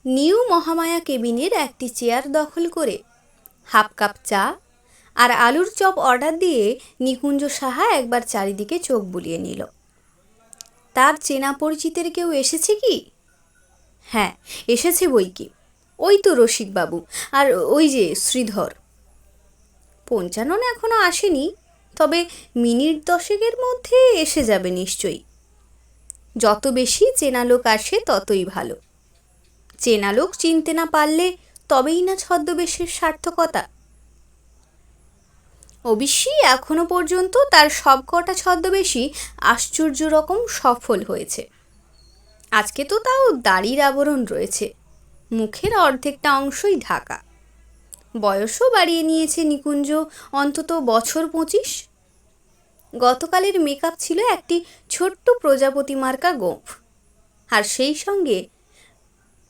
New Mahamaya কেবিনের একটি chair দখল করে হাফ কাপ চা আর আলুর চপ অর্ডার দিয়ে নিকুঞ্জ সাহা একবার চারিদিকে চোখ বুলিয়ে নিল। তার চেনা পরিচিতের কেউ এসেছে কি? হ্যাঁ, এসেছে বই কি। ওই তো রসিকবাবু আর ওই যে শ্রীধর। পঞ্চানন এখনো আসেনি, তবে মিনিট 10-এর মধ্যে এসে যাবে নিশ্চয়ই। যত বেশি চেনা লোক আসে ততই ভালো। চেনা লোক চিনতে না পারলে তবেই না ছদ্মবেশের সার্থকতা। অবশ্যই এখনো পর্যন্ত তার সবকটা ছদ্মবেশই আশ্চর্য রকম সফল হয়েছে। আজকে তো তাও দাড়ির আবরণ রয়েছে, মুখের অর্ধেকটা অংশই ঢাকা। বয়সও বাড়িয়ে নিয়েছে নিকুঞ্জ অন্তত বছর 25। গতকালের মেকআপ ছিল একটি ছোট্ট প্রজাপতি মার্কা গোঁফ, আর সেই সঙ্গে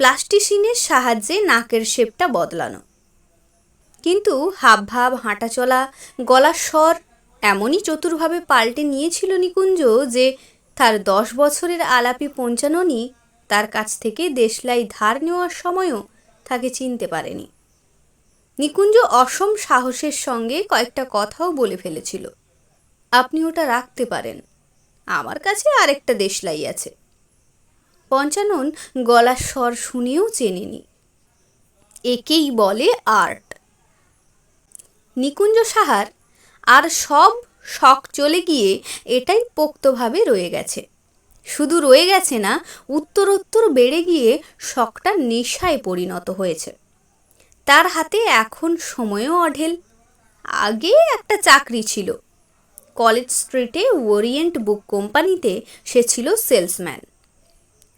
প্লাস্টিসিনের সাহায্যে নাকের শেপটা বদলানো। কিন্তু হাবভাব, হাঁটাচলা, গলার স্বর এমনই চতুরভাবে পাল্টে নিয়েছিল নিকুঞ্জ যে তার 10 বছরের আলাপি পঞ্চাননই তার কাছ থেকে দেশলাই ধার নেওয়ার সময়ও তাকে চিনতে পারেনি। নিকুঞ্জ অসম সাহসের সঙ্গে কয়েকটা কথাও বলে ফেলেছিল। আপনি ওটা রাখতে পারেন, আমার কাছে আরেকটা দেশলাই আছে। পঞ্চানন গলার স্বর শুনেও চেনেনি। একেই বলে আর্ট। নিকুঞ্জ সাহার আর সব শখ চলে গিয়ে এটাই পোক্তভাবে রয়ে গেছে। শুধু রয়ে গেছে না, উত্তরোত্তর বেড়ে গিয়ে শখটা নেশায় পরিণত হয়েছে। তার হাতে এখন সময়ও অঢেল। আগে একটা চাকরি ছিল, কলেজ স্ট্রিটে ওরিয়েন্ট বুক কোম্পানিতে সে ছিল সেলসম্যান।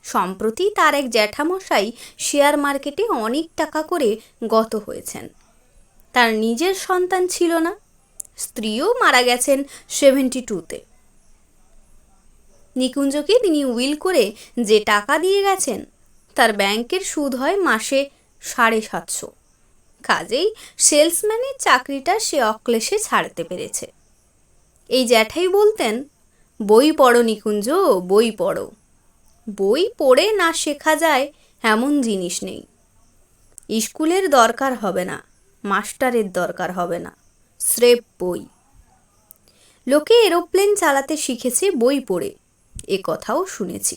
সম্প্রতি তার এক জ্যাঠামশাই শেয়ার মার্কেটে অনেক টাকা করে গত হয়েছেন। তার নিজের সন্তান ছিল না, স্ত্রীও মারা গেছেন 72-তে। নিকুঞ্জকে তিনি উইল করে যে টাকা দিয়ে গেছেন তার ব্যাংকের সুদ হয় মাসে 750। কাজেই সেলসম্যানের চাকরিটা সে অক্লেশে ছাড়তে পেরেছে। এই জ্যাঠাই বলতেন, বই পড়ো নিকুঞ্জ, বই পড়ো। বই পড়ে না শেখা যায় এমন জিনিস নেই। স্কুলের দরকার হবে না, মাস্টারের দরকার হবে না, স্রেফ বই। লোকে এরোপ্লেন চালাতে শিখেছে বই পড়ে, এ কথাও শুনেছি।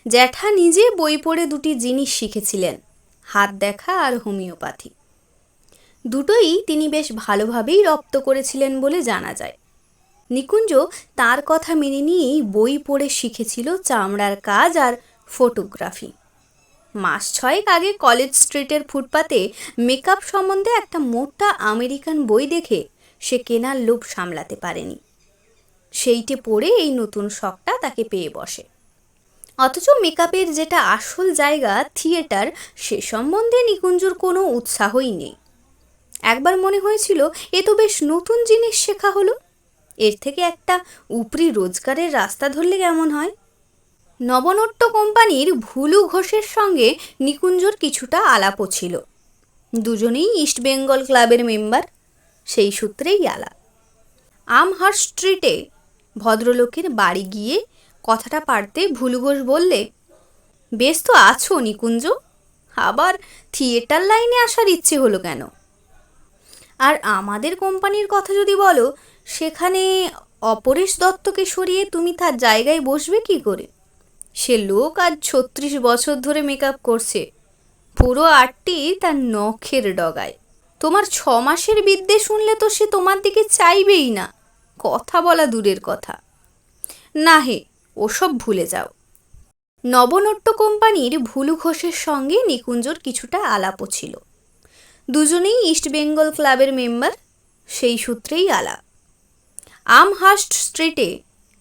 জ্যাঠা নিজে বই পড়ে দুটি জিনিস শিখেছিলেন, হাত দেখা আর হোমিওপ্যাথি। দুটোই তিনি বেশ ভালোভাবেই রপ্ত করেছিলেন বলে জানা যায়। নিকুঞ্জ তার কথা মেনে নিয়েই বই পড়ে শিখেছিল চামড়ার কাজ আর ফটোগ্রাফি। মাস 6 আগে কলেজ স্ট্রিটের ফুটপাতে মেকআপ সম্বন্ধে একটা মোটা আমেরিকান বই দেখে সে কেনার লোভ সামলাতে পারেনি। সেইটে পড়ে এই নতুন শখটা তাকে পেয়ে বসে। অথচ মেকআপের যেটা আসল জায়গা, থিয়েটার, সে সম্বন্ধে নিকুঞ্জর কোনো উৎসাহই নেই। একবার মনে হয়েছিল এ তো বেশ নতুন জিনিস শেখা হলো, এর থেকে একটা উপরি রোজগারের রাস্তা ধরলে কেমন হয়। নবনট্য কোম্পানির ভুলু ঘোষের সঙ্গে নিকুঞ্জর কিছুটা আলাপও ছিল। দুজনেই ইস্ট বেঙ্গল ক্লাবের মেম্বার, সেই সূত্রেই আলাপ। আমহার্স্ট স্ট্রিটে ভদ্রলোকের বাড়ি গিয়ে কথাটা পারতে ভুলু ঘোষ বললে, বেশ তো আছো নিকুঞ্জ, আবার থিয়েটার লাইনে আসার ইচ্ছে হলো কেন? আর আমাদের কোম্পানির কথা যদি বলো, সেখানে অপরেশ দত্তকে সরিয়ে তুমি তার জায়গায় বসবে কি করে? সে লোক আজ 36 বছর ধরে মেকআপ করছে, পুরো 8টি তার নখের ডগায়। তোমার 6 মাসের বিদ্যে শুনলে তো সে তোমার দিকে চাইবেই না, কথা বলা দূরের কথা। না হে, ওসব ভুলে যাও। নবনট্য কোম্পানির ভুলু ঘোষের সঙ্গে নিকুঞ্জর কিছুটা আলাপও ছিল। দুজনেই ইস্ট বেঙ্গল ক্লাবের মেম্বার, সেই সূত্রেই আলাপ। আমহার্স্ট স্ট্রিটে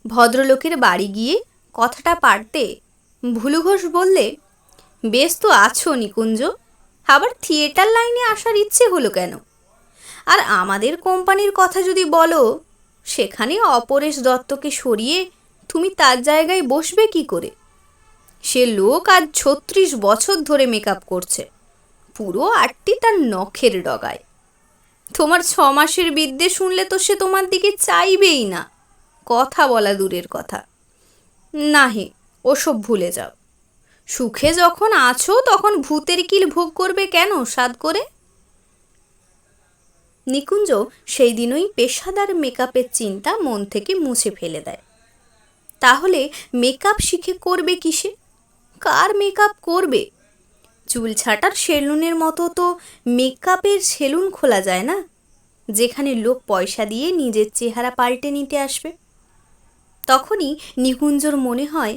ভদ্রলোকের বাড়ি গিয়ে কথাটা পারতে ভুলু ঘোষ বললে, বেশ তো আছো নিকুঞ্জ, আবার থিয়েটার লাইনে আসার ইচ্ছে হলো কেন? আর আমাদের কোম্পানির কথা যদি বলো, সেখানে অপরেশ দত্তকে সরিয়ে তুমি তার জায়গায় বসবে কি করে? সে লোক আজ 36 বছর ধরে মেকআপ করছে, পুরো 8টি তার নখের ডগায়। তোমার 6 মাসের বিদ্যে শুনলে তো সে তোমার দিকে চাইবেই না, কথা বলা দূরের কথা। না হে, ওসব ভুলে যাও। সুখে যখন আছো তখন ভূতের কিল ভোগ করবে কেন সাধ করে? নিকুঞ্জ সেই দিনই পেশাদার মেকআপের চিন্তা মন থেকে মুছে ফেলে দেয়। তাহলে মেকআপ শিখে করবে কিসে? কার মেকআপ করবে? চুল ছাটার সেলুনের মতো তো মেকআপের সেলুন খোলা যায় না, যেখানে লোক পয়সা দিয়ে নিজের চেহারা পাল্টে নিতে আসবে। তখনই নিকুঞ্জর মনে হয়,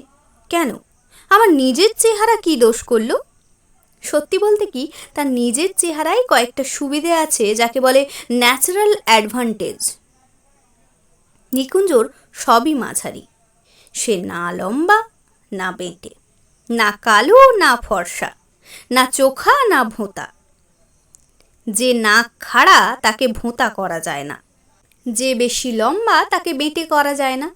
কেন, আমার নিজের চেহারা কি দোষ করলো? সত্যি বলতে কি, তার নিজের চেহারায় কয়েকটা সুবিধে আছে যাকে বলে ন্যাচারাল অ্যাডভান্টেজ। নিকুঞ্জর সবই মাঝারি। সে না লম্বা না বেঁটে, না কালো না ফর্সা, না চোখা না ভোঁতা। যে নাক খাড়া তাকে ভোঁতা করা যায় না, যে বেশি লম্বা তাকে বেঁটে করা যায় না,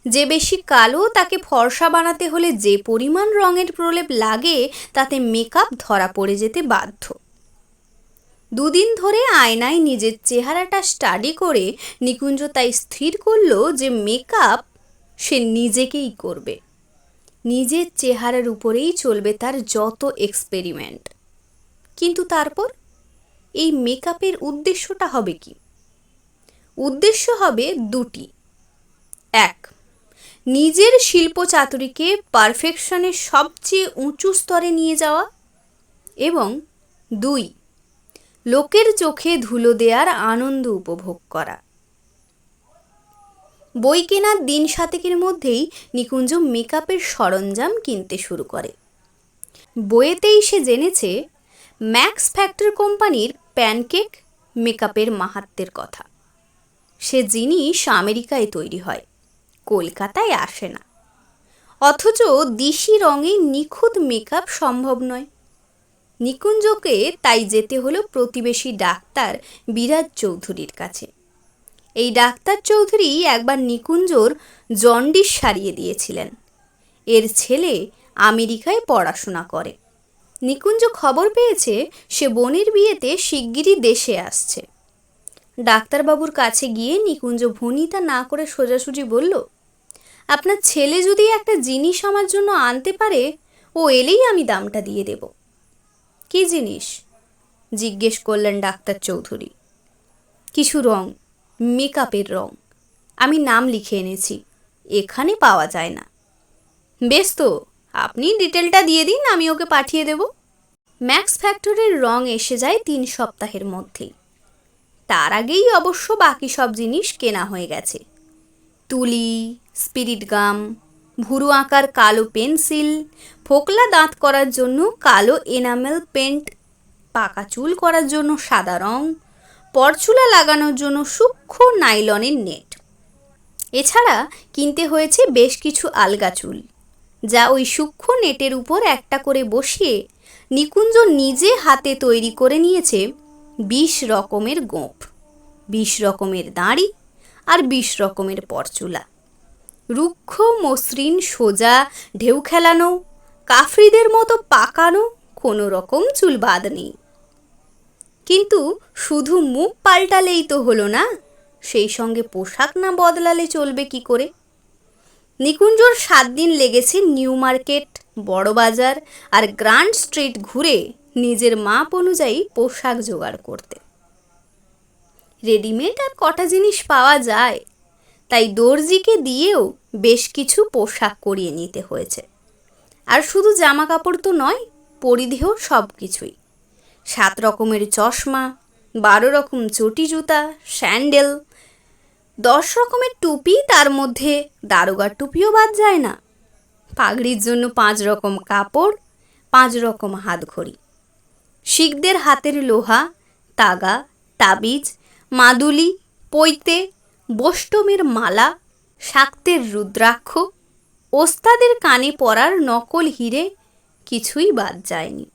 যে বেশি কালো তাকে ফর্সা বানাতে হলে যে পরিমাণ রঙের প্রলেপ লাগে তাতে মেকআপ ধরা পড়ে যেতে বাধ্য। দুদিন ধরে আয়নায় নিজের চেহারাটা স্টাডি করে নিকুঞ্জ তাই স্থির করল যে মেকআপ সে নিজেকেই করবে। নিজের চেহারার উপরেই চলবে তার যত এক্সপেরিমেন্ট। কিন্তু তারপর এই মেকআপের উদ্দেশ্যটা হবে কি? উদ্দেশ্য হবে দুটি। এক, নিজের শিল্প চাতুরীকে পারফেকশনের সবচেয়ে উঁচু স্তরে নিয়ে যাওয়া, এবং দুই, লোকের চোখে ধুলো দেওয়ার আনন্দ উপভোগ করা। বই কেনার দিন সাতেকের মধ্যেই নিকুঞ্জ মেকআপের সরঞ্জাম কিনতে শুরু করে। বইয়েতেই সে জেনেছে ম্যাক্স ফ্যাক্টর কোম্পানির প্যানকেক মেকআপের মাহাত্ম্যের কথা। সে জিনিস আমেরিকায় তৈরি হয়, কলকাতায় আসে না। অথচ দিশি রঙে নিখুঁত মেকআপ সম্ভব নয়। নিকুঞ্জকে তাই যেতে হলো প্রতিবেশী ডাক্তার বিরাজ চৌধুরীর কাছে। এই ডাক্তার চৌধুরী একবার নিকুঞ্জর জন্ডিস সারিয়ে দিয়েছিলেন। এর ছেলে আমেরিকায় পড়াশোনা করে। নিকুঞ্জ খবর পেয়েছে সে বোনের বিয়েতে শিগগিরই দেশে আসছে। ডাক্তারবাবুর কাছে গিয়ে নিকুঞ্জ ভনিতা না করে সোজাসুজি বলল, আপনার ছেলে যদি একটা জিনিস আমার জন্য আনতে পারে, ও এলেই আমি দামটা দিয়ে দেব। কি জিনিস? জিজ্ঞেস করলেন ডাক্তার চৌধুরী। কিছু রং, মেকআপের রং। আমি নাম লিখে এনেছি, এখানে পাওয়া যায় না। বেশ তো, আপনি ডিটেলটা দিয়ে দিন, আমি ওকে পাঠিয়ে দেব। ম্যাক্স ফ্যাক্টরির রং এসে যায় 3 সপ্তাহের মধ্যেই। তার আগেই অবশ্য বাকি সব জিনিস কেনা হয়ে গেছে। তুলি, স্পিরিট গাম, ভুরু আঁকার কালো পেন্সিল, ফোকলা দাঁত করার জন্য কালো এনামেল পেন্ট, পাকা চুল করার জন্য সাদা রং, পরচুলা লাগানোর জন্য সূক্ষ্ম নাইলনের নেট। এছাড়া কিনতে হয়েছে বেশ কিছু আলগা চুল, যা ওই সূক্ষ্ম নেটের উপর একটা করে বসিয়ে নিকুঞ্জ নিজে হাতে তৈরি করে নিয়েছে 20 রকমের গোঁফ, 20 রকমের দাড়ি আর 20 রকমের পরচুলা। রুক্ষ মসৃণ সোজা ঢেউ খেলানো, কাফরিদের মতো পাকানো, কোনো রকম চুল বাদ নেই। কিন্তু শুধু মুখ পাল্টালেই তো হলো না, সেই সঙ্গে পোশাক না বদলালে চলবে কি করে? নিকুঞ্জর 7 দিন লেগেছে নিউ মার্কেট, বড়বাজার আর গ্র্যান্ড স্ট্রিট ঘুরে নিজের মাপ অনুযায়ী পোশাক জোগাড় করতে। রেডিমেড আর কটা জিনিস পাওয়া যায়, তাই দর্জিকে দিয়েও বেশ কিছু পোশাক করিয়ে নিতে হয়েছে। আর শুধু জামা কাপড় তো নয়, পরিধেয় সব কিছুই। 7 রকমের চশমা, 12 রকম চটি জুতা, স্যান্ডেল, 10 রকমের টুপি, তার মধ্যে দারোগার টুপিও বাদ যায় না। পাগড়ির জন্য 5 রকম কাপড়, 5 রকম হাতঘড়ি, শিখদের হাতের লোহা, তাগা, তাবিজ, মাদুলি, পৈতে, বোষ্টমের মালা, শাক্তের রুদ্রাক্ষ, ওস্তাদের কানে পরার নকল হিরে, কিছুই বাদ যায়নি।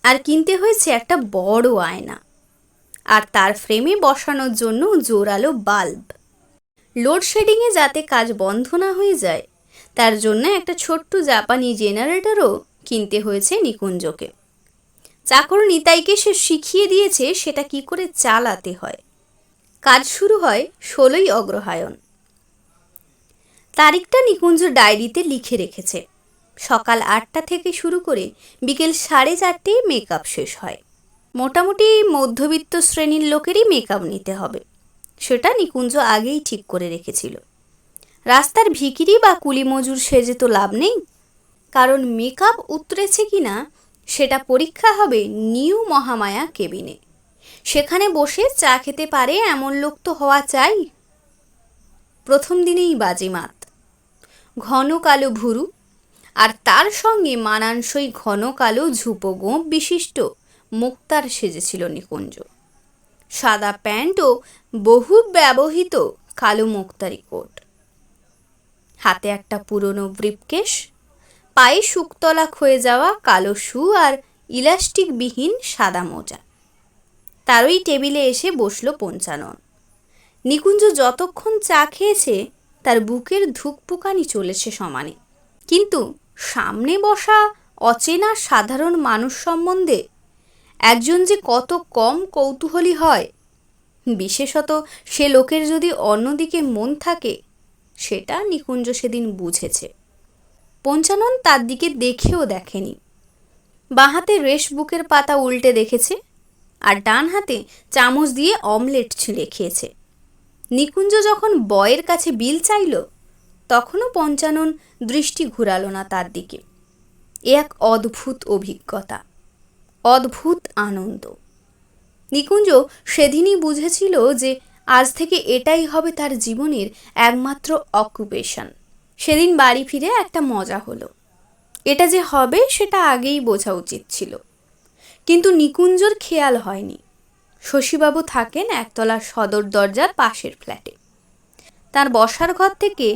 আর কিনতে হয়েছে একটা বড় আয়না, আর তার ফ্রেমে বসানোর জন্য জোরালো বাল্ব। লোডশেডিংয়ে যাতে কাজ বন্ধ না হয়ে যায়, তার জন্য একটা ছোট্ট জাপানি জেনারেটরও কিনতে হয়েছে নিকুঞ্জকে। চাকর নিতাইকে সে শিখিয়ে দিয়েছে সেটা কি করে চালাতে হয়। কাজ শুরু হয় 16ই অগ্রহায়ণ। তারিখটা নিকুঞ্জ ডায়েরিতে লিখে রেখেছে। সকাল 8টা থেকে শুরু করে বিকেল 4:30 মেকআপ শেষ হয়। মোটামুটি মধ্যবিত্ত শ্রেণীর লোকেরই মেকআপ নিতে হবে, সেটা নিকুঞ্জ আগেই ঠিক করে রেখেছিল। রাস্তার ভিখিরি বা কুলি মজুর সেজে তো লাভ নেই, কারণ মেকআপ উতরেছে কিনা সেটা পরীক্ষা হবে নিউ মহামায়া কেবিনে। সেখানে বসে চা খেতে পারে এমন লোক তো হওয়া চাই। প্রথম দিনেই বাজিমাত। ঘন কালো ভুরু আর তার সঙ্গে মানানসই ঘন কালো ঝুপো গোঁফ বিশিষ্ট মুক্তার সেজেছিল নিকুঞ্জ। সাদা প্যান্ট ও বহু ব্যবহৃত কালো মুক্তারি কোট, হাতে একটা পুরনো ব্রিফকেস, পায়ে শুকতলা ক্ষয়ে যাওয়া কালো শু আর ইলাস্টিকবিহীন সাদা মোজা। তারই টেবিলে এসে বসল পঞ্চানন। নিকুঞ্জ যতক্ষণ চা খেয়েছে তার বুকের ধুকপুকানি চলেছে সমানে, কিন্তু সামনে বসা অচেনা সাধারণ মানুষ সম্বন্ধে একজন যে কত কম কৌতূহলী হয়, বিশেষত সে লোকের যদি অন্যদিকে মন থাকে, সেটা নিকুঞ্জ সেদিন বুঝেছে। পঞ্চানন তার দিকে দেখেও দেখেনি। বাঁ হাতে রেশ বুকের পাতা উল্টে দেখেছে আর ডান হাতে চামচ দিয়ে অমলেট ছিঁড়ে খেয়েছে। নিকুঞ্জ যখন বয়ের কাছে বিল চাইল, তখনও পঞ্চানন দৃষ্টি ঘুরালো না তার দিকে। এ এক অদ্ভুত অভিজ্ঞতা, অদ্ভুত আনন্দ। নিকুঞ্জ সেদিনই বুঝেছিল যে আজ থেকে এটাই হবে তার জীবনের একমাত্র অকুপেশন। সেদিন বাড়ি ফিরে একটা মজা হলো। এটা যে হবে সেটা আগেই বোঝা উচিত ছিল, কিন্তু নিকুঞ্জর খেয়াল হয়নি শশীবাবু থাকেন একতলার সদর দরজার পাশের ফ্ল্যাটে। তার বসার ঘর থেকে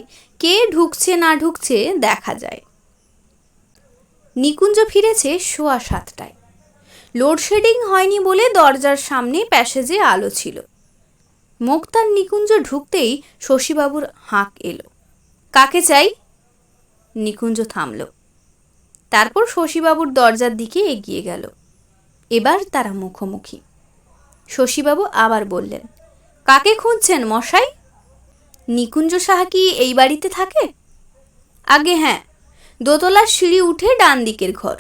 কে ঢুকছে না ঢুকছে দেখা যায়। নিকুঞ্জ ফিরেছে 7:15। লোডশেডিং হয়নি বলে দরজার সামনে প্যাসেজে আলো ছিল। মুক্তার নিকুঞ্জ ঢুকতেই শশীবাবুর হাঁক এলো, কাকে চাই? নিকুঞ্জ থামল। তারপর শশীবাবুর দরজার দিকে এগিয়ে গেল। এবার তারা মুখোমুখি। শশীবাবু আবার বললেন, কাকে খুঁজছেন মশাই? নিকুঞ্জ সাহা কি এই বাড়িতে থাকে? আগে হ্যাঁ, দোতলার সিঁড়ি উঠে ডান দিকের ঘর।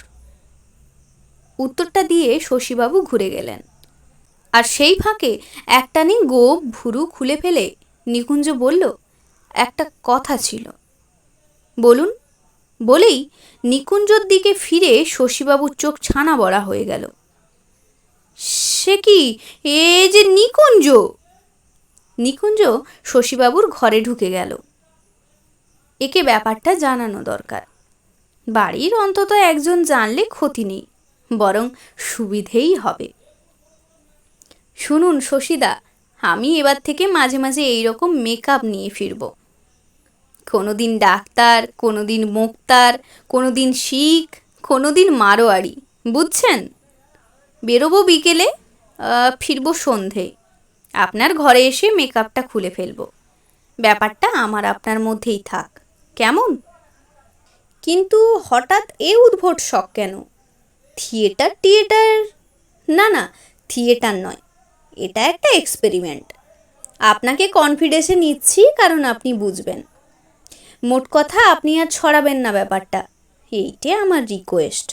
উত্তরটা দিয়ে শশীবাবু ঘুরে গেলেন। আর সেই ফাঁকে একটানি গোঁফ ভুরু খুলে ফেলে নিকুঞ্জ বলল, একটা কথা ছিল। বলুন। বলেই নিকুঞ্জর দিকে ফিরে শশীবাবুর চোখ ছানা বড়া হয়ে গেল। সে কি, এ যে নিকুঞ্জ! নিকুঞ্জ শশীবাবুর ঘরে ঢুকে গেল। একে ব্যাপারটা জানানো দরকার। বাড়ির অন্তত একজন জানলে ক্ষতি নেই, বরং সুবিধেই হবে। শুনুন শশীদা, আমি এবার থেকে মাঝে মাঝে এইরকম মেকআপ নিয়ে ফিরব। কোনোদিন ডাক্তার, কোনোদিন মুক্তার, কোনোদিন শিখ, কোনোদিন মারোয়ারি, বুঝছেন? বেরোবো বিকেলে, ফিরবো সন্ধে। আপনার ঘরে এসে মেকআপটা খুলে ফেলবো। ব্যাপারটা আমার আপনার মধ্যেই থাক, কেমন? কিন্তু হঠাৎ এ উদ্ভট শখ কেন? থিয়েটার? না না, থিয়েটার নয়, এটা একটা এক্সপেরিমেন্ট। আপনাকে কনফিডেন্সে নিচ্ছি কারণ আপনি বুঝবেন। মোট কথা, আপনি আর ছড়াবেন না ব্যাপারটা, এইটাই আমার রিকোয়েস্ট।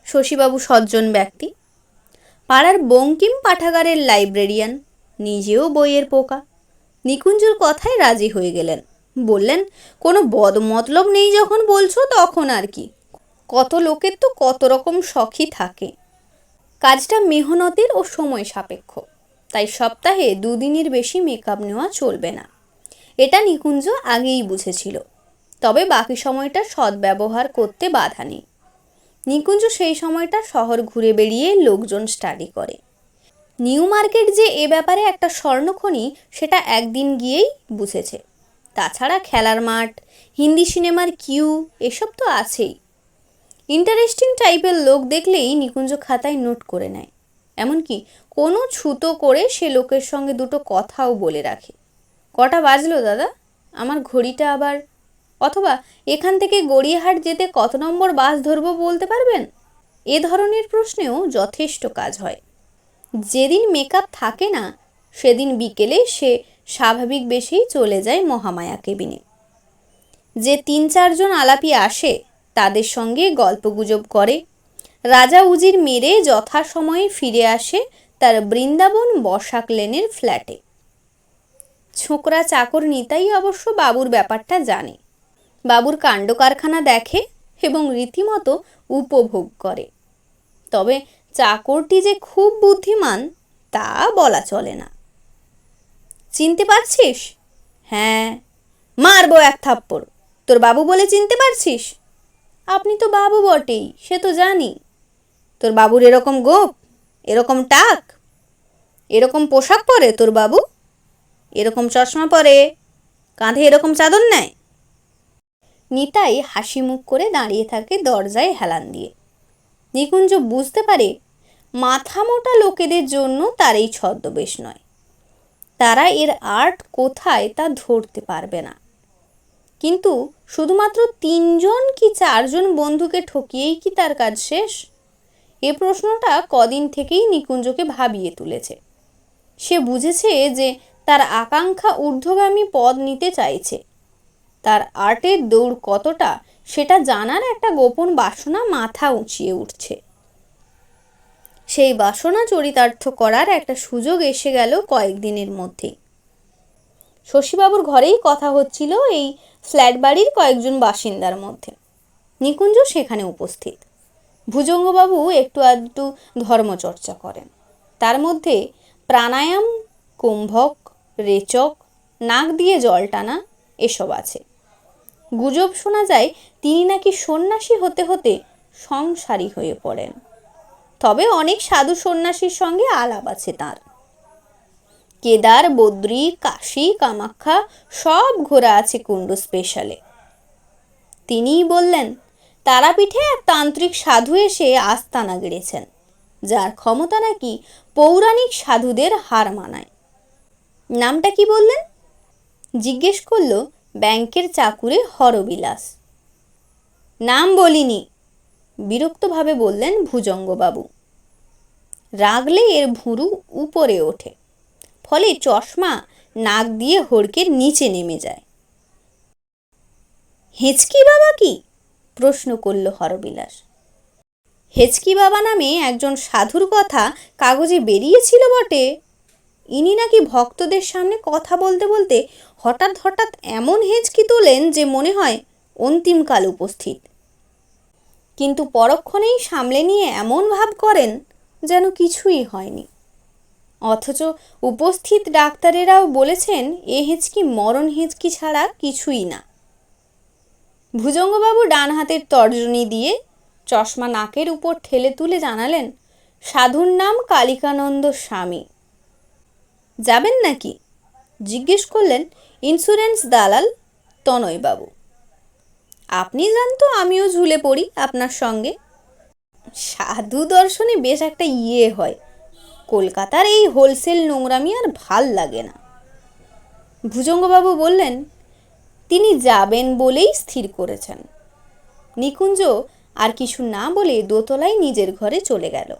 শশীবাবু সজ্জন ব্যক্তি, পাড়ার বঙ্কিম পাঠাগারের লাইব্রেরিয়ান, নিজেও বইয়ের পোকা। নিকুঞ্জর কথায় রাজি হয়ে গেলেন। বললেন, কোনো বদমতলব নেই যখন বলছো, তখন আর কি। কত লোকের তো কত রকম শখই থাকে। কাজটা মেহনতের ও সময় সাপেক্ষ, তাই সপ্তাহে 2 দিনের বেশি মেকআপ নেওয়া চলবে না। এটা নিকুঞ্জ আগেই বুঝেছিল, তবে বাকি সময়টা সদ্ব্যবহার করতে বাধা নেই। নিকুঞ্জ সেই সময়টা শহর ঘুরে বেড়িয়ে লোকজন স্টাডি করে। নিউ মার্কেট যে এ ব্যাপারে একটা স্বর্ণখনি, সেটা একদিন গিয়েই বুঝেছে। তাছাড়া খেলার মাঠ, হিন্দি সিনেমার কিউ, এসব তো আছেই। ইন্টারেস্টিং টাইপের লোক দেখলেই নিকুঞ্জ খাতায় নোট করে নেয়, এমনকি কোনো ছুতো করে সে লোকের সঙ্গে দুটো কথাও বলে রাখে। কটা বাজলো দাদা? আমার ঘড়িটা আবার। অথবা এখান থেকে গড়িয়াহাট যেতে কত নম্বর বাস ধরবো বলতে পারবেন? এ ধরনের প্রশ্নেও যথেষ্ট কাজ হয়। যেদিন মেকআপ থাকে না, সেদিন বিকেলে সে স্বাভাবিক বেশেই চলে যায় মহামায়া কেবিনে। যে ৩-৪ জন আলাপি আসে তাদের সঙ্গে গল্পগুজব করে। রাজা উজির মেরে যথাসময়ে ফিরে আসে তার বৃন্দাবন বসাক লেনের ফ্ল্যাটে। ছোকরা চাকর নিতাই অবশ্য বাবুর ব্যাপারটা জানে। বাবুর কাণ্ড কারখানা দেখে এবং রীতিমতো উপভোগ করে। তবে চাকরটি যে খুব বুদ্ধিমান তা বলা চলে না। চিনতে পারছিস? হ্যাঁ। মারবো এক থাপ্পড়। তোর বাবু বলে চিনতে পারছিস? আপনি তো বাবু বটেই, সে তো জানি। তোর বাবুর এরকম গোঁফ, এরকম টাক, এরকম পোশাক পরে তোর বাবু, এরকম চশমা পরে, কাঁধে এরকম চাদর নেয়। নিতাই হাসি মুখ করে দাঁড়িয়ে থাকে দরজায় হেলান দিয়ে। নিকুঞ্জ বুঝতে পারে মাথা মোটা লোকেদের জন্য তার এই ছদ্মবেশ নয়। তারা এর আর্ট কোথায় তা ধরতে পারবে না। কিন্তু শুধুমাত্র ৩ জন কি ৪ জন বন্ধুকে ঠকিয়েই কি তার কাজ শেষ? এ প্রশ্নটা কদিন থেকেই নিকুঞ্জকে ভাবিয়ে তুলেছে। সে বুঝেছে যে তার আকাঙ্ক্ষা ঊর্ধ্বগামী পদ নিতে চাইছে। তার আর্টের দৌড় কতটা সেটা জানার একটা গোপন বাসনা মাথা উঁচিয়ে উঠছে। সেই বাসনা চরিতার্থ করার একটা সুযোগ এসে গেল কয়েকদিনের মধ্যেই। শশীবাবুর ঘরেই কথা হচ্ছিল এই ফ্ল্যাট বাড়ির কয়েকজন বাসিন্দার মধ্যে। নিকুঞ্জ সেখানে উপস্থিত। ভুজঙ্গবাবু একটু আধটু ধর্মচর্চা করেন। তার মধ্যে প্রাণায়াম, কুম্ভক, রেচক, নাক দিয়ে জল টানা এসব আছে। গুজব শোনা যায় তিনি নাকি সন্ন্যাসী হতে হতে সংসারী হয়ে পড়েন। তবে অনেক সাধু সন্ন্যাসীর সঙ্গে আলাপ আছে তাঁর। কেদার, বদ্রী, কাশী, কামাখ্যা সব ঘোরা আছে কুণ্ডু স্পেশালে। তিনিই বললেন তারাপীঠে এক তান্ত্রিক সাধু এসে আস্তানা গেড়েছেন, যার ক্ষমতা নাকি পৌরাণিক সাধুদের হার মানায়। নামটা কি বললেন? জিজ্ঞেস করল ব্যাংকের চাকুরে হরবিলাস। নাম বলিনি, বিরক্তভাবে বললেন ভুজঙ্গবাবু। রাগলে এর ভুরু উপরে ওঠে, ফলে চশমা নাক দিয়ে হড়কে নিচে নেমে যায়। হেঁচকি বাবা কি? প্রশ্ন করল হরবিলাস। হেঁচকি বাবা নামে একজন সাধুর কথা কাগজে বেরিয়েছিল বটে। ইনি নাকি ভক্তদের সামনে কথা বলতে বলতে হঠাৎ হঠাৎ এমন হেঁচকি তোলেন যে মনে হয় অন্তিমকাল উপস্থিত, কিন্তু পরক্ষণেই সামলে নিয়ে এমন ভাব করেন যেন কিছুই হয়নি। অথচ উপস্থিত ডাক্তারেরাও বলেছেন এ হেঁচকি মরণ হেঁচকি ছাড়া কিছুই না। ভুজঙ্গবাবু ডান হাতের তর্জনী দিয়ে চশমা নাকের উপর ঠেলে তুলে জানালেন সাধুর নাম কালিকানন্দ স্বামী। যাবেন নাকি? জিজ্ঞেস করলেন ইন্স্যুরেন্স দালাল তনয়বাবু। আপনি যান তো আমিও ঝুলে পড়ি আপনার সঙ্গে। সাধু দর্শনে বেশ একটা হয়, কলকাতার এই হোলসেল নোংরামি আর ভাল লাগে না। ভুজঙ্গবাবু বললেন তিনি যাবেন বলেই স্থির করেছেন। নিকুঞ্জ আর কিছু না বলে দোতলায় নিজের ঘরে চলে গেল।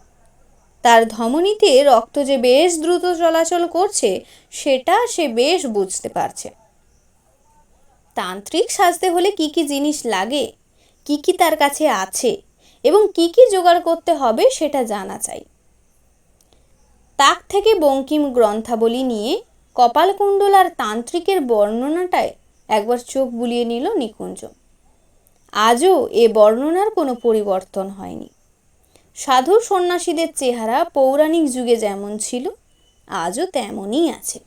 তার ধমনীতে রক্ত যে বেশ দ্রুত চলাচল করছে সেটা সে বেশ বুঝতে পারছে। তান্ত্রিক সাজতে হলে কি কি জিনিস লাগে, কি কি তার কাছে আছে এবং কি কি জোগাড় করতে হবে সেটা জানা চাই। তাক থেকে বঙ্কিম গ্রন্থাবলী নিয়ে কপালকুণ্ডল আর তান্ত্রিকের বর্ণনাটায় একবার চোখ বুলিয়ে নিল নিকুঞ্জ। আজও এ বর্ণনার কোনো পরিবর্তন হয়নি। সাধু সন্ন্যাসীদের চেহারা পৌরাণিক যুগে যেমন ছিল আজও তেমনই আছে।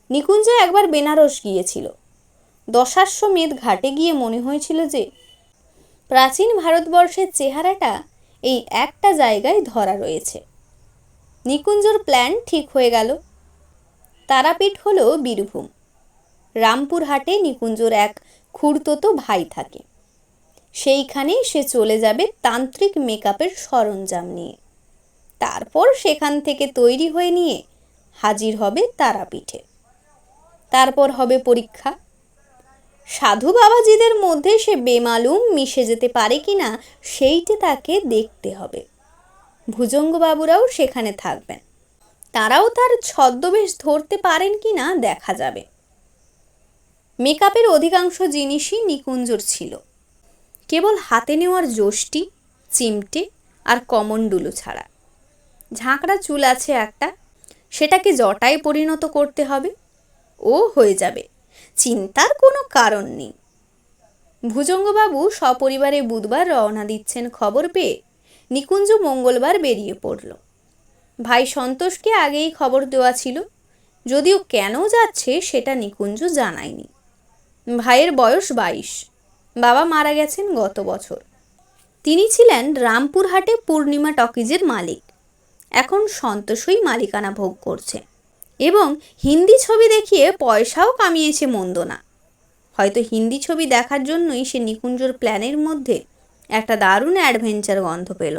নিকুঞ্জ একবার বেনারস গিয়েছিল। দশাশ্বমেধ ঘাটে গিয়ে মনে হয়েছিল যে প্রাচীন ভারতবর্ষের চেহারাটা এই একটা জায়গায় ধরা রয়েছে। নিকুঞ্জর প্ল্যান ঠিক হয়ে গেল। তারাপীঠ হলো বীরভূম। রামপুরহাটে নিকুঞ্জর এক খুড়তুতো ভাই থাকে। সেইখানেই সে চলে যাবে তান্ত্রিক মেকআপের সরঞ্জাম নিয়ে। তারপর সেখান থেকে তৈরি হয়ে নিয়ে হাজির হবে তারাপীঠে। তারপর হবে পরীক্ষা। সাধু বাবাজিদের মধ্যে সে বেমালুম মিশে যেতে পারে কিনা সেইটা তাকে দেখতে হবে। ভুজঙ্গবাবুরাও সেখানে থাকবেন, তারাও তার ছদ্মবেশ ধরতে পারেন কিনা দেখা যাবে। মেকআপের অধিকাংশ জিনিসই নিকুঞ্জর ছিল, কেবল হাতে নেওয়ার যষ্টি, চিমটে আর কমণ্ডলু ছাড়া। ঝাঁকড়া চুল আছে একটা, সেটাকে জটায় পরিণত করতে হবে, ও হয়ে যাবে, চিন্তার কোনো কারণ নেই। ভুজঙ্গবাবু সপরিবারে বুধবার রওনা দিচ্ছেন খবর পেয়ে নিকুঞ্জ মঙ্গলবার বেরিয়ে পড়ল। ভাই সন্তোষকে আগেই খবর দেওয়া ছিল, যদিও কেন যাচ্ছে সেটা নিকুঞ্জ জানায়নি। ভাইয়ের বয়স 22, বাবা মারা গেছেন গত বছর। তিনি ছিলেন রামপুরহাটে পূর্ণিমা টকিজের মালিক, এখন সন্তোষই মালিকানা ভোগ করছে এবং হিন্দি ছবি দেখিয়ে পয়সাও কামিয়েছে মন্দ না। হয়তো হিন্দি ছবি দেখার জন্যই সে নিকুঞ্জর প্ল্যানের মধ্যে একটা দারুণ অ্যাডভেঞ্চার গন্ধ পেল।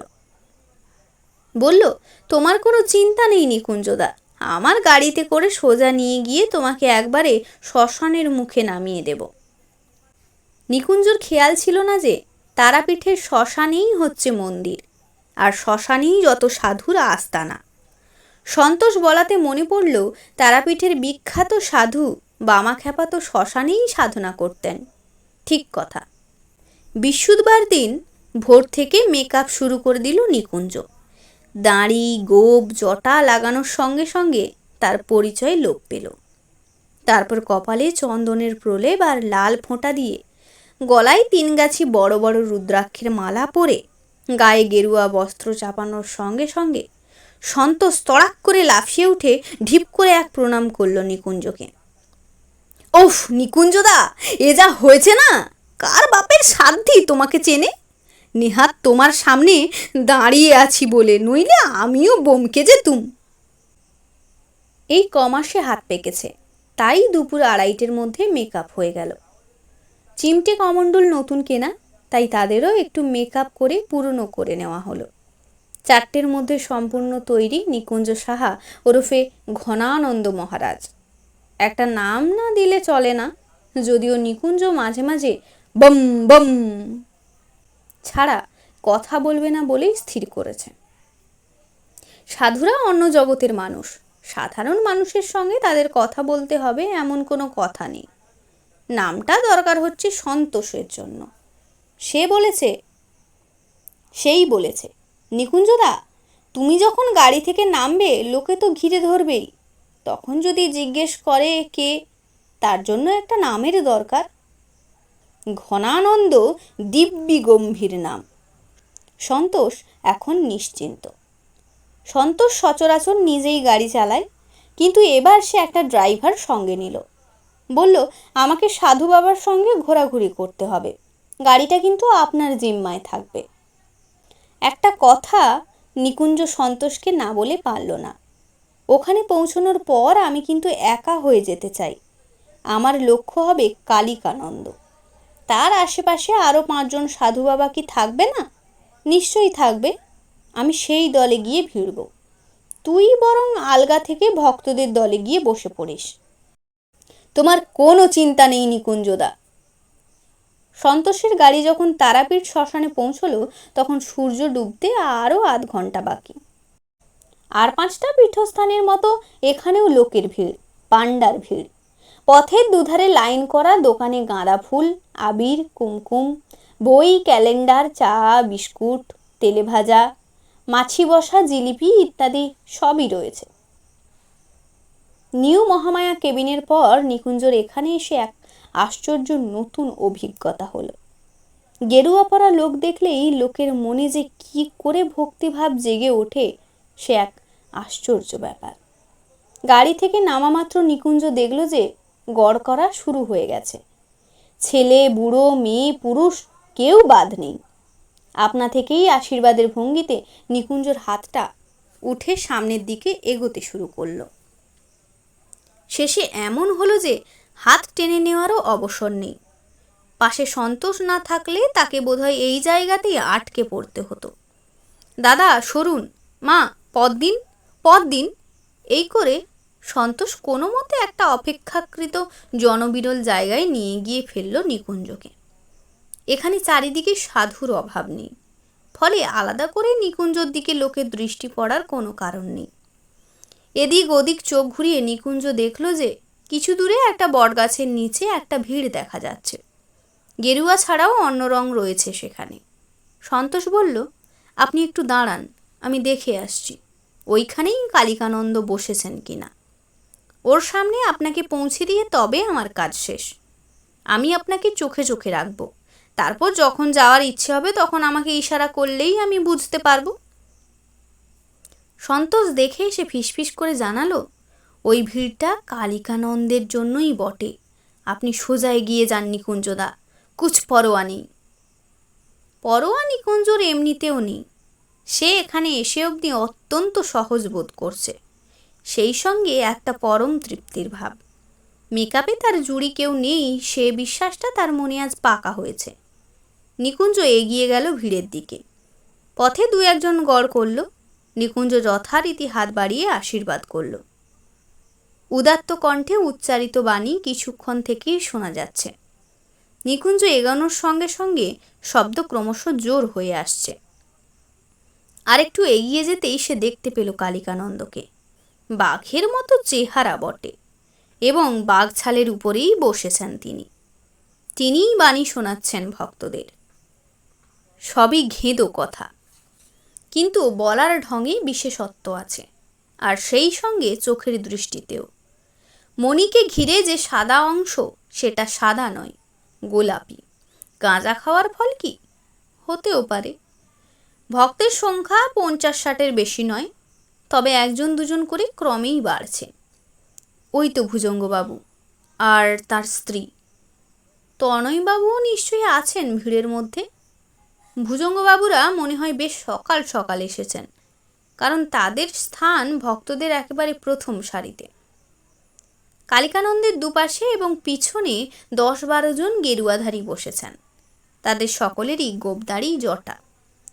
বলল, তোমার কোনো চিন্তা নেই নিকুঞ্জদা, আমার গাড়িতে করে সোজা নিয়ে গিয়ে তোমাকে একবারে শ্মশানের মুখে নামিয়ে দেব। নিকুঞ্জর খেয়াল ছিল না যে তারাপীঠের শ্মশানেই হচ্ছে মন্দির, আর শ্মশানেই যত সাধুর আস্তানা। সন্তোষ বলাতে মনে পড়ল, তারাপীঠের বিখ্যাত সাধু বামাখ্যাপা তো শ্মশানেই সাধনা করতেন। ঠিক কথা। বৃহস্পতিবার দিন ভোর থেকে মেকআপ শুরু করে দিল নিকুঞ্জ। দাড়ি, গোঁফ, জটা লাগানোর সঙ্গে সঙ্গে তার পরিচয় লোপ পেল। তারপর কপালে চন্দনের প্রলেপ আর লাল ফোঁটা দিয়ে, গলায় 3 গাছি বড় বড় রুদ্রাক্ষের মালা পরে, গায়ে গেরুয়া বস্ত্র চাপানোর সঙ্গে সঙ্গে সন্তোষ তড়াক করে লাফিয়ে উঠে ঢিপ করে এক প্রণাম করল নিকুঞ্জকে। ওফ নিকুঞ্জদা, এ যা হয়েছে না! কার বাপের সাধ্যি তোমাকে চেনে? নেহাত তোমার সামনে দাঁড়িয়ে আছি বলে, নইলে আমিও বমকে যেতুম। এই কমাসে হাত পেকেছে, তাই দুপুর 2:30-এর মধ্যে মেকআপ হয়ে গেল। চিমটে কমণ্ডল নতুন কেনা, তাই তাদেরও একটু মেকআপ করে পুরনো করে নেওয়া হলো। 4টের মধ্যে সম্পূর্ণ তৈরি নিকুঞ্জ সাহা ওরফে ঘনানন্দ মহারাজ। একটা নাম না দিলে চলে না, যদিও নিকুঞ্জ মাঝে মাঝে বম বম ছাড়া কথা বলবে না বলেই স্থির করেছে। সাধুরা অন্য জগতের মানুষ, সাধারণ মানুষের সঙ্গে তাদের কথা বলতে হবে এমন কোনো কথা নেই। নামটা দরকার হচ্ছে সন্তোষের জন্য। সেই বলেছে, নিকুঞ্জদা, তুমি যখন গাড়ি থেকে নামবে লোকে তো ঘিরে ধরবেই, তখন যদি জিজ্ঞেস করে কে, তার জন্য একটা নামের দরকার। ঘনানন্দ দিব্যি গম্ভীর নাম। সন্তোষ এখন নিশ্চিন্ত। সন্তোষ সচরাচর নিজেই গাড়ি চালায়, কিন্তু এবার সে একটা ড্রাইভার সঙ্গে নিল। বলল, আমাকে সাধু বাবার সঙ্গে ঘোরাঘুরি করতে হবে, গাড়িটা কিন্তু আপনার জিম্মায় থাকবে। একটা কথা নিকুঞ্জ সন্তোষকে না বলে পারল না। ওখানে পৌঁছানোর পর আমি কিন্তু একা হয়ে যেতে চাই। আমার লক্ষ্য হবে কালিকানন্দ। তার আশেপাশে আরও 5 জন সাধু বাবা কি থাকবে না? নিশ্চয়ই থাকবে। আমি সেই দলে গিয়ে ভিড়ব। তুই বরং আলগা থেকে ভক্তদের দলে গিয়ে বসে পড়িস। তোমার কোনো চিন্তা নেই নিকুঞ্জদা। সন্তোষের গাড়ি যখন তারাপীঠ শ্মশানে পৌঁছলো, তখন সূর্য ডুবতে আরও আধ ঘন্টা বাকি। আর 5টা পীঠস্থানের মতো এখানেও লোকের ভিড়, পাণ্ডার ভিড়। পথের দুধারে লাইন করা দোকানে গাঁদা ফুল, আবির, কুমকুম, বই, ক্যালেন্ডার, চা, বিস্কুট, তেলে ভাজা, মাছি বসা, জিলিপি ইত্যাদি সবই রয়েছে। নিউ মহামায়া কেবিনের পর নিকুঞ্জর এখানে এসে এক আশ্চর্য নতুন অভিজ্ঞতা হলো। গেরুয়া পরা লোক দেখলেই লোকের মনে যে কি করে ভক্তিভাব জেগে ওঠে, সে এক আশ্চর্য ব্যাপার। গাড়ি থেকে নামা মাত্র নিকুঞ্জ দেখল যে গড় করা শুরু হয়ে গেছে। ছেলে, বুড়ো, মেয়ে, পুরুষ কেউ বাদ নেই। আপনা থেকেই আশীর্বাদের ভঙ্গিতে নিকুঞ্জর হাতটা উঠে সামনের দিকে এগোতে শুরু করলো। শেষে এমন হলো যে হাত টেনে নেওয়ারও অবসর নেই। পাশে সন্তোষ না থাকলে তাকে বোধহয় এই জায়গাতেই আটকে পড়তে হতো। দাদা সরুন, মা পথ দিন, এই করে সন্তোষ কোনো মতে একটা অপেক্ষাকৃত জনবিরল জায়গায় নিয়ে গিয়ে ফেলল নিকুঞ্জকে। এখানে চারিদিকে সাধুর অভাব নেই, ফলে আলাদা করে নিকুঞ্জর দিকে লোকের দৃষ্টি পড়ার কোনো কারণ নেই। এদিক ওদিক চোখ ঘুরিয়ে নিকুঞ্জ দেখল যে কিছু দূরে একটা বটগাছের নিচে একটা ভিড় দেখা যাচ্ছে। গেরুয়া ছাড়াও অন্য রং রয়েছে সেখানে। সন্তোষ বলল, আপনি একটু দাঁড়ান, আমি দেখে আসছি ওইখানেই কালিকানন্দ বসেছেন কিনা। ওর সামনে আপনাকে পৌঁছে দিয়ে তবে আমার কাজ শেষ। আমি আপনাকে চোখে চোখে রাখব, তারপর যখন যাওয়ার ইচ্ছে হবে তখন আমাকে ইশারা করলেই আমি বুঝতে পারবো। সন্তোষ দেখে এসে ফিসফিস করে জানালো, ওই ভিড়টা কালিকানন্দের জন্যই বটে। আপনি সোজা এগিয়ে যান নিকুঞ্জদা, কুছ পরোয়া নেই। পরোয়া নিকুঞ্জর এমনিতেও নেই। সে এখানে এসে অবধি অত্যন্ত সহজ বোধ করছে, সেই সঙ্গে একটা পরম তৃপ্তির ভাব। মেকআপে তার জুড়ি কেউ নেই সে বিশ্বাসটা তার মনে আজ পাকা হয়েছে। নিকুঞ্জ এগিয়ে গেল ভিড়ের দিকে। পথে দু একজন গড় করল। নিকুঞ্জ যথারীতি হাত বাড়িয়ে আশীর্বাদ করল। উদাত্ত কণ্ঠে উচ্চারিত বাণী কিছুক্ষণ থেকেই শোনা যাচ্ছে। নিকুঞ্জ এগোনোর সঙ্গে সঙ্গে শব্দ ক্রমশ জোর হয়ে আসছে। আরেকটু এগিয়ে যেতেই সে দেখতে পেল কালিকানন্দকে। বাঘের মতো চেহারা বটে, এবং বাঘছালের উপরেই বসেছেন তিনি। তিনিই বাণী শোনাচ্ছেন ভক্তদের। সবই ঘেঁদো কথা, কিন্তু বলার ঢঙে বিশেষত্ব আছে, আর সেই সঙ্গে চোখের দৃষ্টিতেও। মণিকে ঘিরে যে সাদা অংশ সেটা সাদা নয়, গোলাপি। গাঁজা খাওয়ার ফল কি? হতেও পারে। ভক্তের সংখ্যা 50-60-এর বেশি নয়, তবে একজন দুজন করে ক্রমেই বাড়ছে। ওই তো ভুজঙ্গবাবু আর তার স্ত্রী। তনয়বাবুও নিশ্চয়ই আছেন ভিড়ের মধ্যে। ভুজঙ্গবাবুরা মনে হয় বেশ সকাল সকাল এসেছেন, কারণ তাদের স্থান ভক্তদের একেবারে প্রথম সারিতে। কালিকানন্দের দুপাশে এবং পিছনে 10-12 জন গেরুয়াধারী বসেছেন। তাদের সকলেরই গোবদাড়ি, জটা,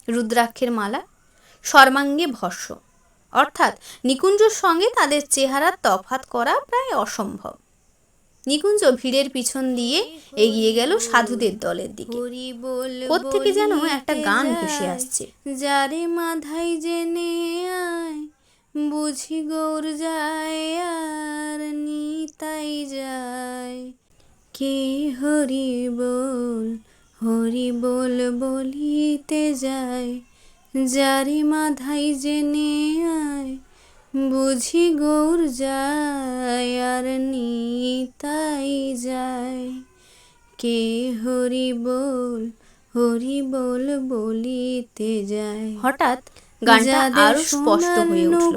রুদ্রাক্ষের মালা, সর্বাঙ্গে ভস্য, অর্থাৎ নিকুঞ্জর সঙ্গে তাদের চেহারার তফাৎ করা প্রায় অসম্ভব। নিকুঞ্জ ভিড়ের পিছন দিয়ে এগিয়ে গেল সাধুদের দলের দিকে। কোত্থেকে যেন একটা গান ভেসে আসছে। যারে মাধাই জেনে আয়, বুঝি গৌর যায় আর নিতাই যায়। কে হরি বল বলিতে যায়, যারে মাধাই জেনে আয়, বুঝি গৌর যায় আর নিতাই যায়। কে হরি বল বলিতে যায়। হঠাৎ গানটা আরো স্পষ্ট হয়ে উঠল।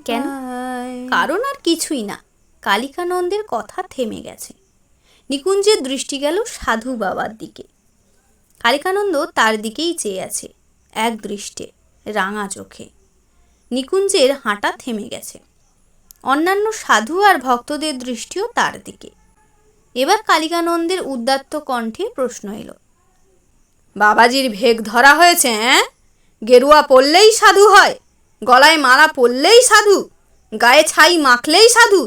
কেন? কারণ আর কিছুই না, কালিকানন্দের কথা থেমে গেছে। নিকুঞ্জের দৃষ্টি গেল সাধু বাবার দিকে। কালিকানন্দ তার দিকেই চেয়ে আছে, এক দৃষ্টে, রাঙা চোখে। নিকুঞ্জের হাঁটা থেমে গেছে। অন্যান্য সাধু আর ভক্তদের দৃষ্টিও তার দিকে। এবার কালিকানন্দের উদাত্ত কণ্ঠে প্রশ্ন এলো, বাবাজির ভেগ ধরা হয়েছে? গেরুয়া পরলেই সাধু হয়? গলায় মালা পরলেই সাধু? গায়ে ছাই মাখলেই সাধু?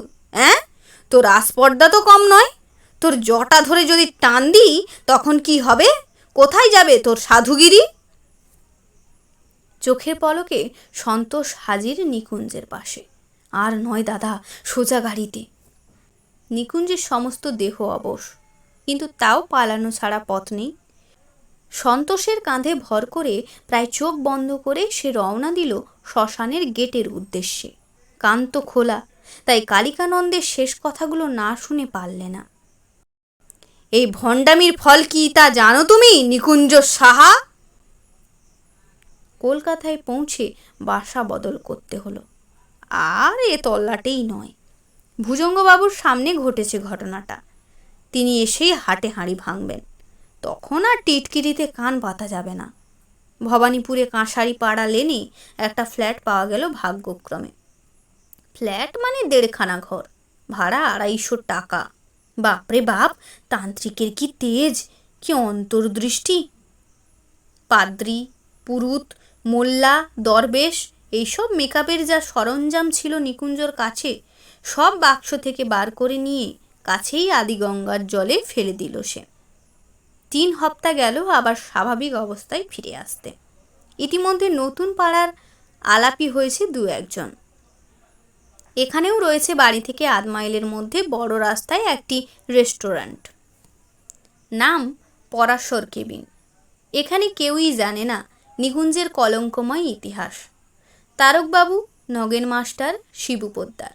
তোর আসপর্দা তো কম নয়। তোর জটা ধরে যদি টান দিই তখন কি হবে? কোথায় যাবে তোর সাধুগিরি? চোখের পলকে সন্তোষ হাজির নিকুঞ্জের পাশে। আর নয় দাদা, সোজা গাড়িতে। নিকুঞ্জের সমস্ত দেহ অবশ, কিন্তু তাও পালানো ছাড়া পথ নেই। সন্তোষের কাঁধে ভর করে প্রায় চোখ বন্ধ করে সে রওনা দিল শ্মশানের গেটের উদ্দেশ্যে। কান তো খোলা, তাই কালিকানন্দের শেষ কথাগুলো না শুনে পারলে না। এই ভণ্ডামির ফল কি তা জানো তুমি, নিকুঞ্জ সাহা? কলকাতায় পৌঁছে বাসা বদল করতে হলো। আর এ তল্লাটেই নয়, ভুজঙ্গবাবুর সামনে ঘটেছে ঘটনাটা। তিনি এসেই হাটে হাঁড়ি ভাঙবেন, তখন আর টিটকিরিতে কান পাতা যাবে না। ভবানীপুরে কাঁসারি পাড়া লেনে একটা ফ্ল্যাট পাওয়া গেল ভাগ্যক্রমে। ফ্ল্যাট মানে 1.5 ঘর, ভাড়া 250 টাকা। বাপরে বাপ, তান্ত্রিকের কি তেজ, কি অন্তর্দৃষ্টি! পাদ্রী, পুরুত, মোল্লা, দরবেশ এইসব মেকআপের যা সরঞ্জাম ছিল নিকুঞ্জর কাছে, সব বাক্স থেকে বার করে নিয়ে কাছেই আদিগঙ্গার জলে ফেলে দিল সে। 3 হপ্তা গেল আবার স্বাভাবিক অবস্থায় ফিরে আসতে। ইতিমধ্যে নতুন পাড়ার আলাপি হয়েছে 2-1 জন। এখানেও রয়েছে বাড়ি থেকে আধ মাইলের মধ্যে বড় রাস্তায় একটি রেস্টুরেন্ট, নাম পরাশর কেবিন। এখানে কেউই জানে না নিকুঞ্জের কলঙ্কময় ইতিহাস। তারকবাবু, নগেন মাস্টার, শিবু পোদ্দার।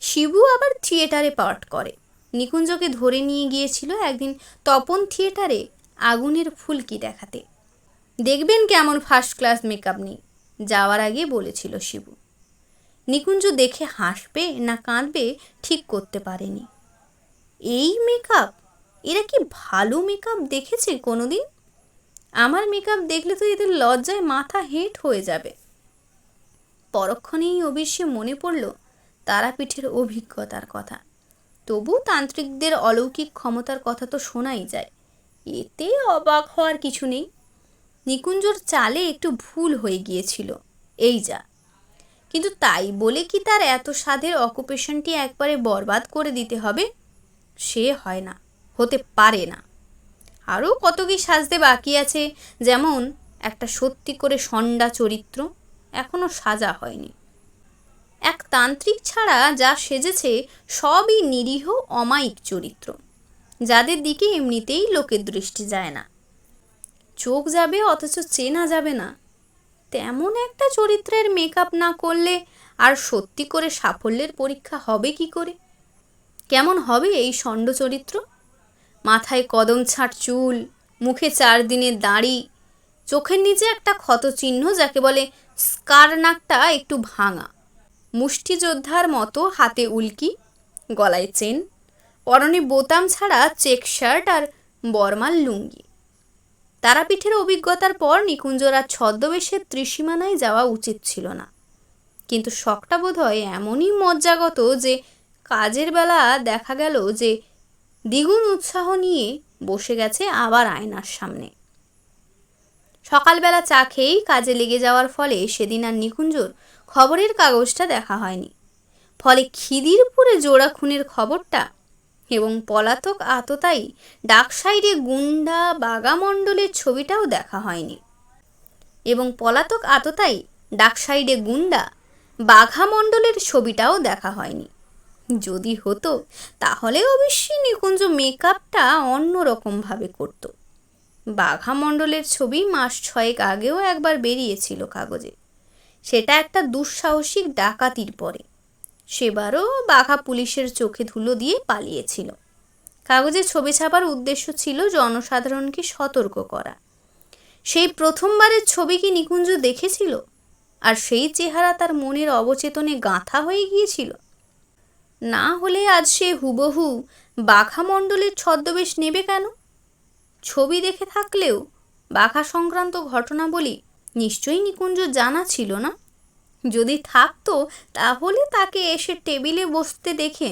শিবু আবার থিয়েটারে পার্ট করে। নিকুঞ্জকে ধরে নিয়ে গিয়েছিল একদিন তপন থিয়েটারে আগুনের ফুলকি দেখাতে। দেখবেন কেমন ফার্স্ট ক্লাস মেকআপ নেই, যাওয়ার আগে বলেছিল শিবু। নিকুঞ্জ দেখে হাসবে না কাঁদবে ঠিক করতে পারেনি। এই মেকআপ, এরা কি ভালো মেকআপ দেখেছে কোনোদিন? আমার মেকআপ দেখলে তো এদের লজ্জায় মাথা হেঁট হয়ে যাবে। পরক্ষণেই অবশ্যই মনে পড়ল তারাপীঠের অভিজ্ঞতার কথা। তবু তান্ত্রিকদের অলৌকিক ক্ষমতার কথা তো শোনাই যায়, এতে অবাক হওয়ার কিছু নেই। নিকুঞ্জর চালে একটু ভুল হয়ে গিয়েছিল, এই যা। কিন্তু তাই বলে কি তার এত স্বাদের অকুপেশনটি একবারে বরবাদ করে দিতে হবে? সে হয় না, হতে পারে না। আরও কত কি সাজতে বাকি আছে, যেমন একটা সত্যি করে ষণ্ডা চরিত্র এখনো সাজা হয়নি। এক তান্ত্রিক ছাড়া যা সেজেছে সবই নিরীহ অমায়িক চরিত্র, যাদের দিকে এমনিতেই লোকের দৃষ্টি যায় না। চোখ যাবে অথচ চেনা যাবে না, তেমন একটা চরিত্রের মেকআপ না করলে আর সত্যি করে সাফল্যের পরীক্ষা হবে কি করে? কেমন হবে এই ষণ্ড চরিত্র? মাথায় কদম ছাঁট চুল, মুখে 4 দিনের দাড়ি, চোখের নিচে একটা ক্ষতচিহ্ন যাকে বলে স্কার, নাকটা একটু ভাঙা, মুষ্টিযোদ্ধার মতো হাতে উল্কি, গলায় চেন, পরনে বোতাম ছাড়া চেক শার্ট আর বর্মাল লুঙ্গি। তারাপীঠের অভিজ্ঞতার পর নিকুঞ্জর আর ছদ্মবেশের ত্রিসীমানায় যাওয়া উচিত ছিল না। কিন্তু শখটা বোধ হয় এমনই মজ্জাগত যে কাজের বেলা দেখা গেল যে দ্বিগুণ উৎসাহ নিয়ে বসে গেছে আবার আয়নার সামনে। সকালবেলা চা খেয়েই কাজে লেগে যাওয়ার ফলে সেদিন আর নিকুঞ্জর খবরের কাগজটা দেখা হয়নি। ফলে খিদিরপুরে জোড়া খুনের খবরটা এবং পলাতক আততায়ী ডাকসাইডে গুন্ডা বাঘা মণ্ডলের ছবিটাও দেখা হয়নি। এবং পলাতক আততায়ী ডাকসাইডে গুন্ডা বাঘা মণ্ডলের ছবিটাও দেখা হয়নি। যদি হতো তাহলে অবশ্যই নিকুঞ্জ মেকআপটা অন্যরকমভাবে করত। বাঘা মণ্ডলের ছবি মাস 6 আগেও একবার বেরিয়েছিল কাগজে, সেটা একটা দুঃসাহসিক ডাকাতির পরে। সেবারও বাঘা পুলিশের চোখে ধুলো দিয়ে পালিয়েছিল। কাগজে ছবি ছাপার উদ্দেশ্য ছিল জনসাধারণকে সতর্ক করা। সেই প্রথমবারের ছবি কি নিকুঞ্জ দেখেছিল? আর সেই চেহারা তার মনের অবচেতনে গাঁথা হয়ে গিয়েছিল? না হলে আজ সে হুবহু বাঘা মণ্ডলের ছদ্মবেশ নেবে কেন? ছবি দেখে থাকলেও বাঘা সংক্রান্ত ঘটনাবলী নিশ্চয়ই নিকুঞ্জ জানা ছিল না। যদি থাকতো তাহলে তাকে এসে টেবিলে বসতে দেখে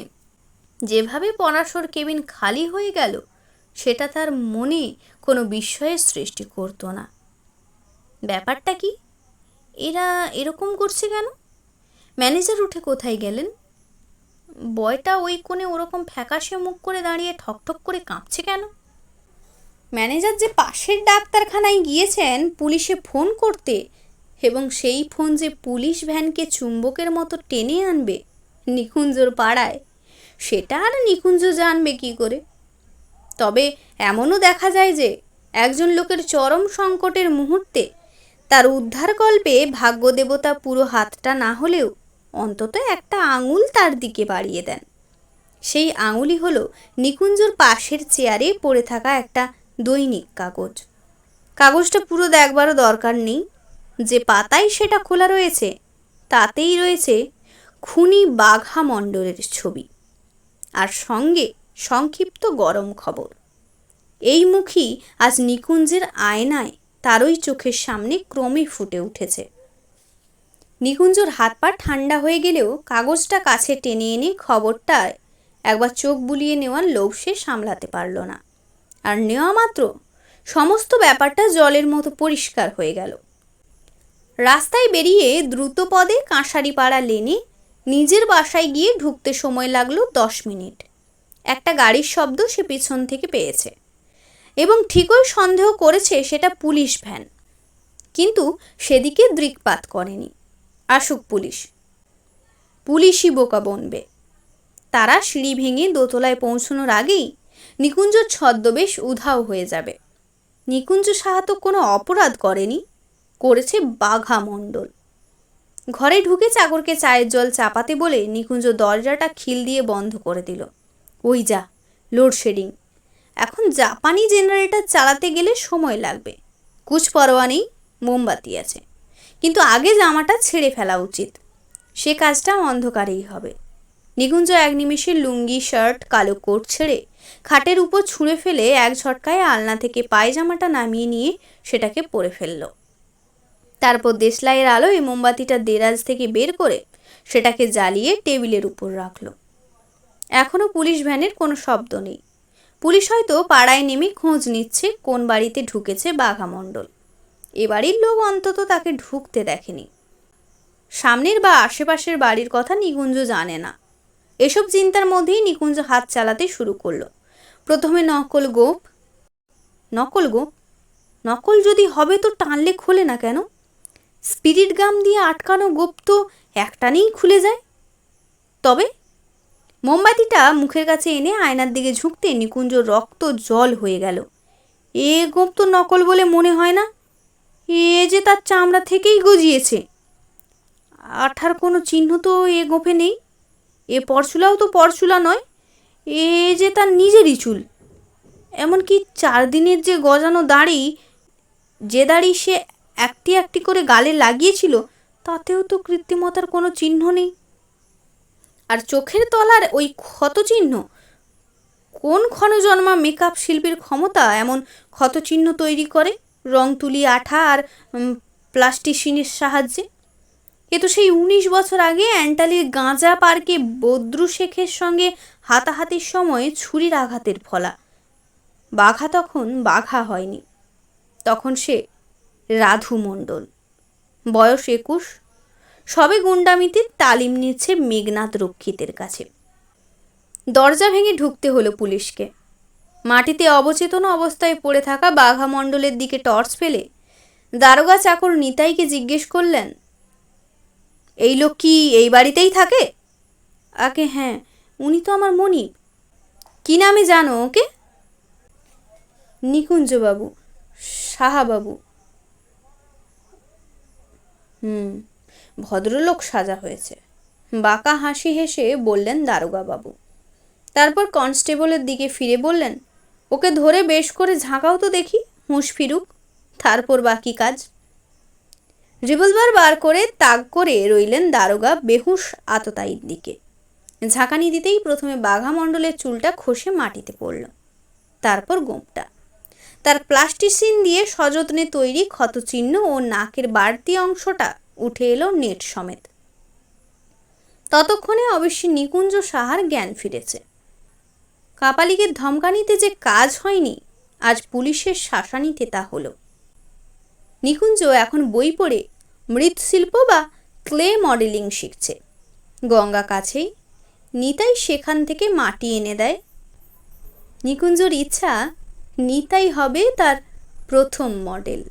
যেভাবে পরাশর কেবিন খালি হয়ে গেল, সেটা তার মনে কোনো বিস্ময়ের সৃষ্টি করতো না। ব্যাপারটা কি? এরা এরকম করছে কেন? ম্যানেজার উঠে কোথায় গেলেন? বয়টা ওই কোণে ওরকম ফ্যাকাশে মুখ করে দাঁড়িয়ে ঠকঠক করে কাঁপছে কেন? ম্যানেজার যে পাশের ডাক্তারখানায় গিয়েছেন পুলিশে ফোন করতে, এবং সেই ফোন যে পুলিশ ভ্যানকে চুম্বকের মতো টেনে আনবে নিকুঞ্জর পাড়ায়, সেটা আর নিকুঞ্জ জানবে কি করে? তবে এমনও দেখা যায় যে একজন লোকের চরম সংকটের মুহূর্তে তার উদ্ধার গল্পে ভাগ্যদেবতা পুরো হাতটা না হলেও অন্তত একটা আঙুল তার দিকে বাড়িয়ে দেন। সেই আঙুলই হলো নিকুঞ্জর পাশের চেয়ারে পড়ে থাকা একটা দৈনিক কাগজ। কাগজটা পুরো দেখবারও দরকার নেই, যে পাতায় সেটা খোলা রয়েছে তাতেই রয়েছে খুনি বাঘা মণ্ডলের ছবি, আর সঙ্গে সংক্ষিপ্ত গরম খবর। এই মুখই আজ নিকুঞ্জের আয়নায় তারই চোখের সামনে ক্রমে ফুটে উঠেছে। নিকুঞ্জর হাত পা ঠান্ডা হয়ে গেলেও কাগজটা কাছে টেনে এনে খবরটায় একবার চোখ বুলিয়ে নেওয়ার লোভ সে সামলাতে পারল না। আর নেওয়া মাত্র সমস্ত ব্যাপারটা জলের মতো পরিষ্কার হয়ে গেল। রাস্তায় বেরিয়ে দ্রুত পদে কাঁসারিপাড়া লেনে নিজের বাসায় গিয়ে ঢুকতে সময় লাগলো 10 মিনিট। একটা গাড়ির শব্দ সে পিছন থেকে পেয়েছে এবং ঠিকই সন্দেহ করেছে সেটা পুলিশ ভ্যান, কিন্তু সেদিকে দৃকপাত করেনি। আসুক পুলিশ। পুলিশই বোকা বনবে। তারা সিঁড়ি ভেঙে দোতলায় পৌঁছানোর আগেই নিকুঞ্জর ছদ্মবেশ উধাও হয়ে যাবে। নিকুঞ্জ সাহা তো কোনো অপরাধ করেনি, করেছে বাঘা মণ্ডল। ঘরে ঢুকে চাকরকে চায়ের জল চাপাতে বলে নিকুঞ্জ দরজাটা খিল দিয়ে বন্ধ করে দিল। ওই যা, লোডশেডিং। এখন জাপানি জেনারেটর চালাতে গেলে সময় লাগবে। কুছ পরোয়া নেই, মোমবাতি আছে, কিন্তু আগে জামাটা ছেড়ে ফেলা উচিত। সে কাজটা অন্ধকারেই হবে। নিকুঞ্জ এক নিমিষে লুঙ্গি, শার্ট, কালো কোট ছেড়ে খাটের উপর ছুঁড়ে ফেলে এক ঝটকায় আলনা থেকে পায়জামাটা নামিয়ে নিয়ে সেটাকে পরে ফেলল। তারপর দেশলাইয়ের আলোয় মোমবাতিটা দেরাজ থেকে বের করে সেটাকে জ্বালিয়ে টেবিলের উপর রাখল। এখনও পুলিশ ভ্যানের কোনো শব্দ নেই। পুলিশ হয়তো পাড়ায় নেমে খোঁজ নিচ্ছে কোন বাড়িতে ঢুকেছে বাঘা মণ্ডল। এ বাড়ির লোক অন্তত তাকে ঢুকতে দেখেনি। সামনের বা আশেপাশের বাড়ির কথা নিকুঞ্জ জানে না। এসব চিন্তার মধ্যেই নিকুঞ্জ হাত চালাতে শুরু করলো। প্রথমে নকল গোঁফ। নকল যদি হবে তো টানলে খোলে না কেন? স্পিরিট গাম দিয়ে আটকানো গোঁফ তো একটানেই খুলে যায়। তবে মোমবাতিটা মুখের কাছে এনে আয়নার দিকে ঝুঁকতে নিকুঞ্জ রক্ত জল হয়ে গেল। এ গোঁফ তো নকল বলে মনে হয় না। এ যে তার চামড়া থেকেই গজিয়েছে। আঠার কোনো চিহ্ন তো এ গোঁফে নেই। এ পরচুলাও তো পরচুলা নয়, এ যে তার নিজেরই চুল। এমনকি 4 দিনের যে গজানো দাড়ি, যে দাড়ি সে একটি একটি করে গালে লাগিয়েছিল, তাতেও তো কৃত্রিমতার কোনো চিহ্ন নেই। আর চোখের তলার ওই ক্ষতচিহ্ন, কোন ক্ষণজন্মা মেকআপ শিল্পীর ক্ষমতা এমন ক্ষতচিহ্ন তৈরি করে রং তুলি, আঠা আর প্লাস্টিসিনের সাহায্যে? এ তো সেই 19 বছর আগে অ্যান্টালির গাঁজা পার্কে বদ্রু শেখের সঙ্গে হাতাহাতির সময় ছুরির আঘাতের ফলা। বাঘা তখন বাঘা হয়নি, তখন সে রাধু মণ্ডল, বয়স 21, সবে গুন্ডামিতে তালিম নিচ্ছে মেঘনাথ রক্ষিতের কাছে। দরজা ভেঙে ঢুকতে হলো পুলিশকে। মাটিতে অবচেতন অবস্থায় পড়ে থাকা বাঘা মণ্ডলের দিকে টর্চ ফেলে দারোগা চাকর নিতাইকে জিজ্ঞেস করলেন, এই লোক কি এই বাড়িতেই থাকে? আগে হ্যাঁ, উনি তো আমার মনিব। কি নামে জানো ওকে? নিকুঞ্জবাবু, সাহাবাবু। ভদ্রলোক সাজা হয়েছে, বাঁকা হাসি হেসে বললেন দারোগা বাবু। তারপর কনস্টেবলের দিকে ফিরে বললেন, ওকে ধরে বেশ করে ঝাঁকাও তো দেখি, হুঁশ ফিরুক, তারপর বাকি কাজ। রিভলভার বার করে তাক করে রইলেন দারোগা বেহুশ আততায়ীর দিকে। ঝাঁকানি দিতেই প্রথমে বাঘা মণ্ডলের চুলটা খসে মাটিতে পড়ল, তারপর গোঁফটা। তার প্লাস্টিসিন দিয়ে সযত্নে তৈরি ক্ষতচিহ্ন ও নাকের বাড়তি অংশটা উঠে এলো নেট সমেত। ততক্ষণে অবশ্যই নিকুঞ্জ সাহার জ্ঞান ফিরেছে। কাপালিকের ধমকানিতে যে কাজ হয়নি, আজ পুলিশের শাসানিতে তা হলো। নিকুঞ্জ এখন বই পড়ে মৃৎশিল্প বা ক্লে মডেলিং শিখছে। গঙ্গা কাছেই, নিতাই সেখান থেকে মাটি এনে দেয়। নিকুঞ্জর ইচ্ছা নিতাই হবে তার প্রথম মডেল।